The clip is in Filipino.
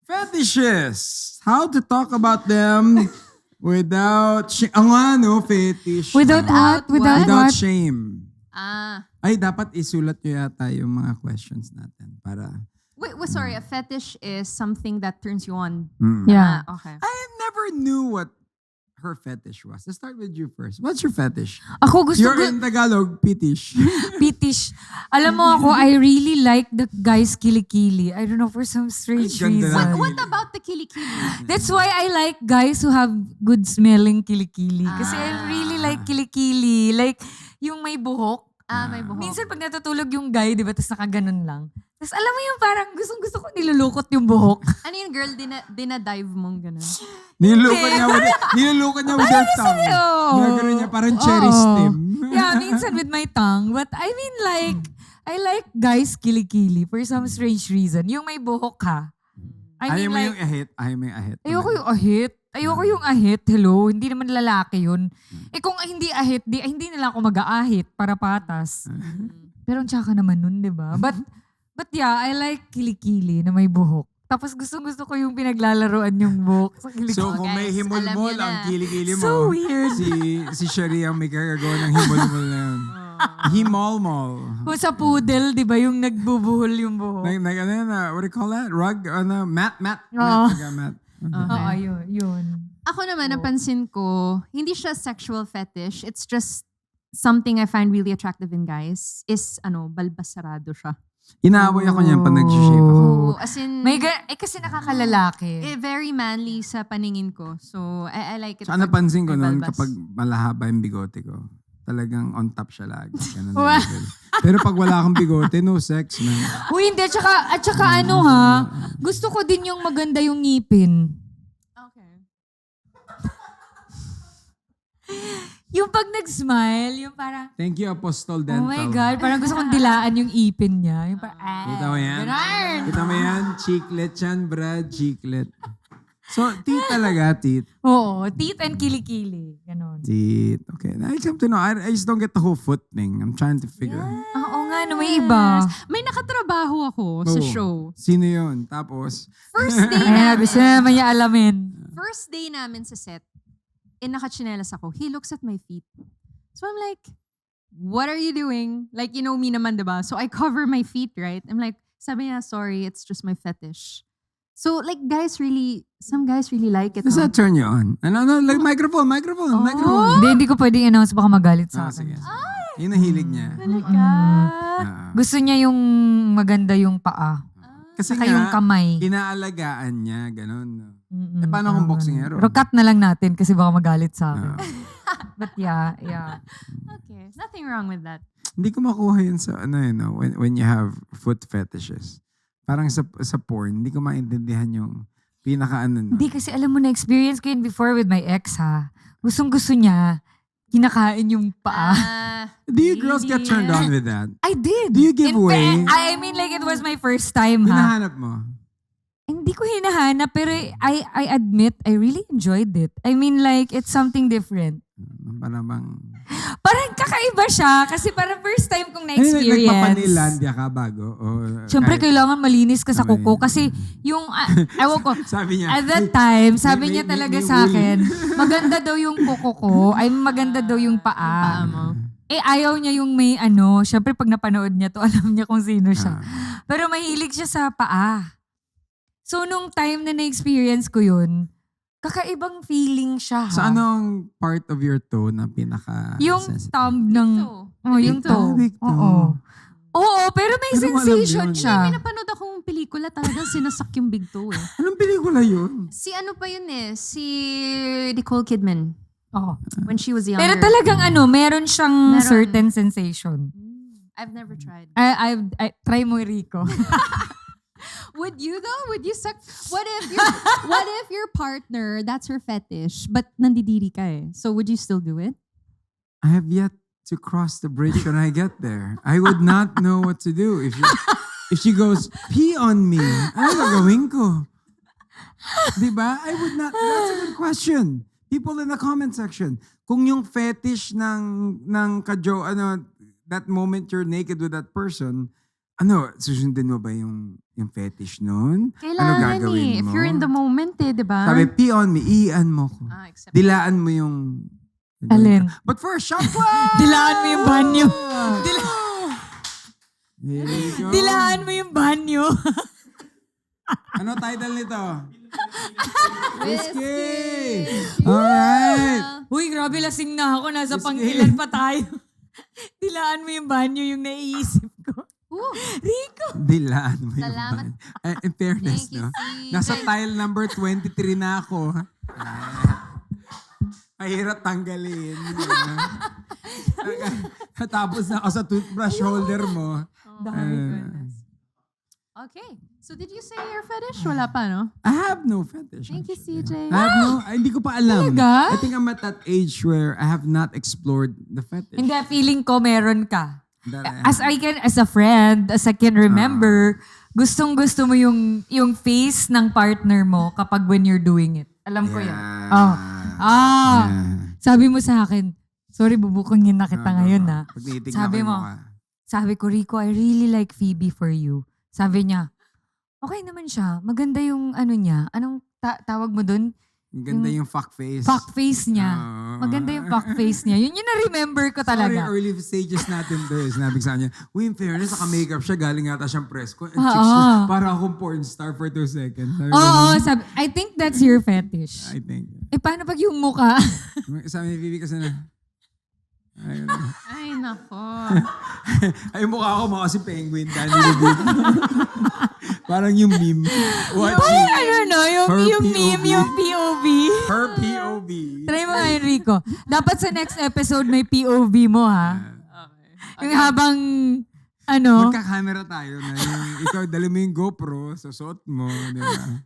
Fetishes. How to talk about them without fetish. Without what? Without Without what? shame. Ah. Ay, dapat isulat nyo yata yung mga questions natin para... Wait, sorry. A fetish is something that turns you on. Yeah. Okay. I never knew what her fetish was. Let's start with you first. What's your fetish? Ako gusto You're ko, in Tagalog, pitish. Pitish. Alam mo ako, I really like the guys kilikili. I don't know, for some strange Ay, ganda reason. na. What about the kilikili? That's why I like guys who have good smelling kilikili. Kasi I really like kilikili. Like, yung may buhok. May buhok. Minsan pag natutulog yung guy, di ba, tapos nakaganon lang. Tapos alam mo yung parang gustong-gusto ko nilulukot yung buhok. Ano yung girl, dinadive mong gano'n? Nilulukan niya with her tongue. Oo. Nagano'n niya parang cherry Oo. stem. Yeah, minsan with my tongue. But I mean like, I like guys kilikili for some strange reason. Yung may buhok ha. Ayaw mo yung ahit. Ayoko yung ahit. Ayoko yung ahit. Hello, hindi naman lalaki yun. Eh kung hindi ahit, hindi nila ako mag-aahit para patas. Pero ang tsaka naman nun, di ba? But yeah, I like kilikili na may buhok. Tapos gusto ko yung pinaglalaroan yung buhok sa kilikili. So kung may guys, himulmol alam niyo ang na. kilikili mo, So weird. si Sherry ang may kagagawa ng himulmol na yun. Himolmol. Kung sa poodle, di ba, yung nagbubuhol yung buhok. What do you call that? Rug? Mat. Oo. Mat. Oo, yun. Ako naman, napansin ko, hindi siya sexual fetish. It's just something I find really attractive in guys is, balbasarado siya. Inaaway ako niyan pag nag-shave ako. Oo, as in, Kasi nakakalalaki. very manly sa paningin ko. So, I like it. So, napansin ko may noon balbas. kapag malahaba yung bigote ko, talagang on top siya lagi. Ganun Wow. level. Pero pag wala akong bigote, no sex, man. Uy, hindi. At saka gusto ko din yung maganda yung ngipin. Okay. Yung pag nag-smile, yung parang, Thank you, Apostol oh Dental. my God, parang gusto kong dilaan yung ipin niya. Yung parang, Kita mo yan? ganun. Kita mo yan? Chiclet yan, Brad. Chiclet. So, teeth talaga, teeth. Oo, teeth and kilikili. Ganon. Teeth. Okay. I come to know. I just don't get the whole foot thing. I'm trying to figure. Oo nga, may iba. May nakatrabaho ako sa Oo. show. Sino yun? Tapos, First day Ay, gusto namin. naman niya alamin. First day namin sa set, nakachinelas ako. He looks at my feet. So I'm like, what are you doing? Like, you know me naman, diba? So I cover my feet, right? I'm like, sabi niya, sorry, it's just my fetish. So like some guys really like it. does huh? that turn you on? Like microphone. Hindi ko pwedeng announce, baka magalit sa Ah, akin. sige. Yun ang hilig niya. Talaga? Ah. Gusto niya yung maganda yung paa. Kasi Saka yung nga, kamay. inaalagaan niya, ganun. Mm-mm, Eh, paano kung parang boksingero? ganun. Pero cut na lang natin kasi baka magalit sa akin. Ah. But yeah. Okay, nothing wrong with that. Hindi ko makuha yun sa when you have foot fetishes. Parang sa porn, hindi ko maintindihan yung pinaka . Hindi kasi alam mo na experience ko yun before with my ex ha. Gustong-gusto niya, kinakain yung paa. Do you girls get turned on with that? I did. Do you give In way? I mean like it was my first time ha. Hinahanap mo? Hindi ko hinahanap pero I admit I really enjoyed it. I mean like it's something different. Parang bang... Parang kakaiba siya kasi parang first time kong Ay, na-experience. nagpapanilandia ka bago? O, Siyempre, kahit- kailangan malinis ka sa Tama kuko. yun. Kasi yung, ewan ko, Sabi niya, at that time, sabi may- niya may- talaga may sa wool. akin, maganda daw yung kuko ko, ay maganda daw yung paa. Eh, ayaw niya yung may siyempre pag napanood niya to, alam niya kung sino siya. Pero mahilig siya sa paa. So, nung time na na-experience ko yun, kakaibang feeling siya. Sa ha? anong part of your toe na pinaka Yung sensitive? thumb ng... So, yung Dito. toe. Dito. Oo. Oo, pero may Pero alam sensation yun. siya. may napanood akong pelikula talagang sinasak yung big toe eh. Anong pelikula yun? Si ano pa yun eh? Si Nicole Kidman. Oo. When she was younger. Pero talagang meron siyang Meron. certain sensation. I've never tried. I try mo, Rico. Would you though? Would you suck? What if your partner, that's her fetish, but nandidiri ka eh? So would you still do it? I have yet to cross the bridge when I get there. I would not know what to do if she goes, pee on me. Ano gagawin ko? Diba? I would not. That's a good question. People in the comment section. Kung yung fetish ng that moment you're naked with that person, susundin mo ba yung fetish nun? Ano Kailangan gagawin If mo? you're in the moment di ba? Sabi, pee on me, iian mo ko. Except Dilaan mo yung... Alin? But first, shot clap! Dilaan mo yung banyo. There you go. Dilaan mo yung banyo. Ano title nito? Whiskey! Alright! Uy, grabe lasing na ako. Nasa Whiskey. pang-ilan pa tayo. Dilaan mo yung banyo yung naiisip ko. Rico! Dilaan mo yung Salamat. In fairness, Thank you, no? CJ. Nasa tile number 23 na ako. Mahirap tanggalin. Tapos na ako sa toothbrush holder mo. Okay. So did you say your fetish? Wala pa, no? I have no fetish. Thank you, actually. CJ. I have hindi ko pa alam. Talaga? I think I'm at that age where I have not explored the fetish. Hindi, feeling ko meron ka. That I As a friend, as I can remember, gustong-gusto mo yung face ng partner mo kapag when you're doing it. Alam ko yan. Yeah. Sabi mo sa akin, sorry, bubukungin na kita ngayon na. Pag tinitignan Sabi ko yung mo, mukha. Sabi ko, Rico, I really like Phoebe for you. Sabi niya, okay naman siya. Maganda yung ano niya. Anong tawag mo dun? Ang ganda yung fuck face. Fuck face niya. Maganda yung fuck face niya. Yun yung na-remember ko Sorry, talaga. early stages natin to. Sinabi ko sa kanya, in fairness, naka-makeup siya, galing ata siyang press ko. Para akong porn star for 2 seconds. Sabi ko, Oo, I think that's your fetish. I think. Paano pag yung mukha? Sabi ni Vivi kasi na, Ay, nako. ay, mukha ako mga kasi penguin. Dahil parang yung meme. Watching I don't know, Her yung POV. meme, yung POV. her POV. Try mo nga, Enrico. Dapat sa next episode may POV mo, ha? Yung habang, Magka-camera tayo na yung ikaw, dali mo yung GoPro, susot mo, di ba?